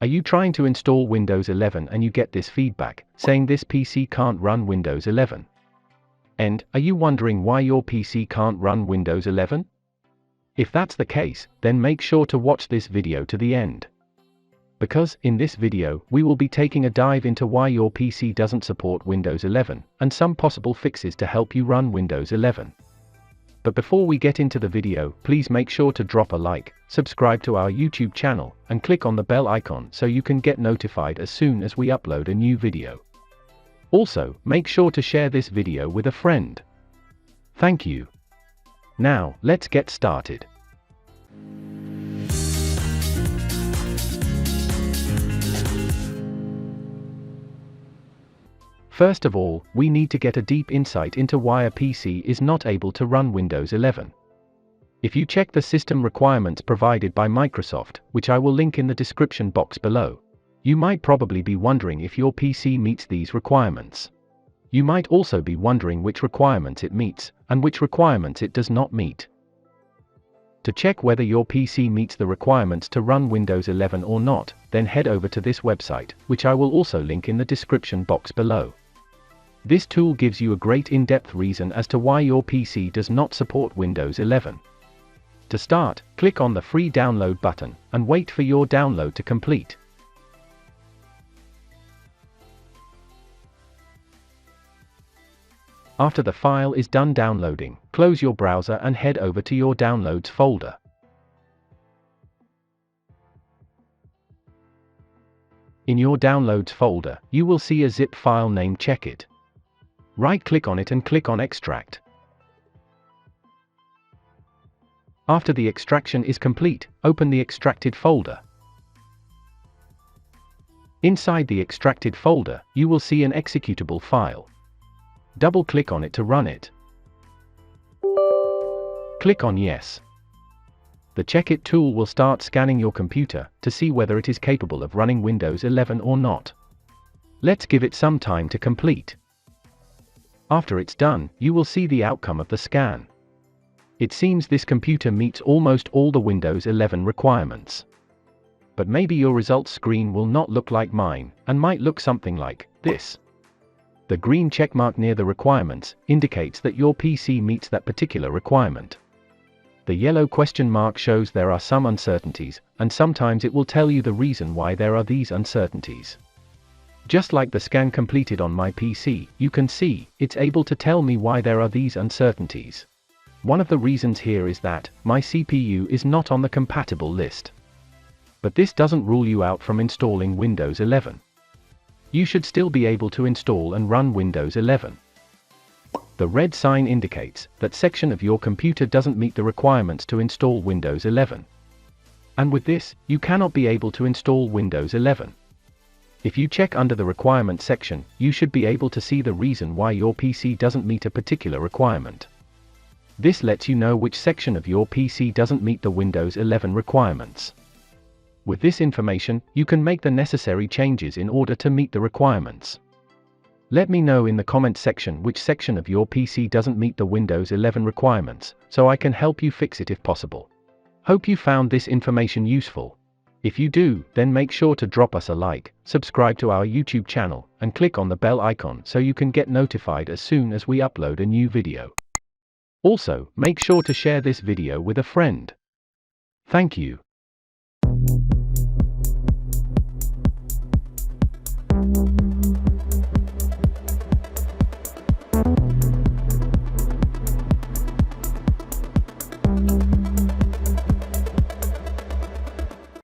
Are you trying to install Windows 11 and you get this feedback, saying this PC can't run Windows 11? And, are you wondering why your PC can't run Windows 11? If that's the case, then make sure to watch this video to the end. Because, in this video, we will be taking a dive into why your PC doesn't support Windows 11, and some possible fixes to help you run Windows 11. But before we get into the video, please make sure to drop a like, subscribe to our YouTube channel, and click on the bell icon so you can get notified as soon as we upload a new video. Also, make sure to share this video with a friend. Thank you. Now, let's get started. First of all, we need to get a deep insight into why a PC is not able to run Windows 11. If you check the system requirements provided by Microsoft, which I will link in the description box below, you might probably be wondering if your PC meets these requirements. You might also be wondering which requirements it meets, and which requirements it does not meet. To check whether your PC meets the requirements to run Windows 11 or not, then head over to this website, which I will also link in the description box below. This tool gives you a great in-depth reason as to why your PC does not support Windows 11. To start, click on the free download button, and wait for your download to complete. After the file is done downloading, close your browser and head over to your Downloads folder. In your Downloads folder, you will see a zip file named Checkit. Right-click on it and click on Extract. After the extraction is complete, open the extracted folder. Inside the extracted folder, you will see an executable file. Double-click on it to run it. Click on Yes. The Checkit tool will start scanning your computer to see whether it is capable of running Windows 11 or not. Let's give it some time to complete. After it's done, you will see the outcome of the scan. It seems this computer meets almost all the Windows 11 requirements. But maybe your results screen will not look like mine, and might look something like this. The green checkmark near the requirements indicates that your PC meets that particular requirement. The yellow question mark shows there are some uncertainties, and sometimes it will tell you the reason why there are these uncertainties. Just like the scan completed on my PC, you can see, it's able to tell me why there are these uncertainties. One of the reasons here is that, my CPU is not on the compatible list. But this doesn't rule you out from installing Windows 11. You should still be able to install and run Windows 11. The red sign indicates that section of your computer doesn't meet the requirements to install Windows 11. And with this, you cannot be able to install Windows 11. If you check under the requirement section, you should be able to see the reason why your PC doesn't meet a particular requirement. This lets you know which section of your PC doesn't meet the Windows 11 requirements. With this information, you can make the necessary changes in order to meet the requirements. Let me know in the comment section which section of your PC doesn't meet the Windows 11 requirements, so I can help you fix it if possible. Hope you found this information useful. If you do, then make sure to drop us a like, subscribe to our YouTube channel, and click on the bell icon so you can get notified as soon as we upload a new video. Also, make sure to share this video with a friend. Thank you.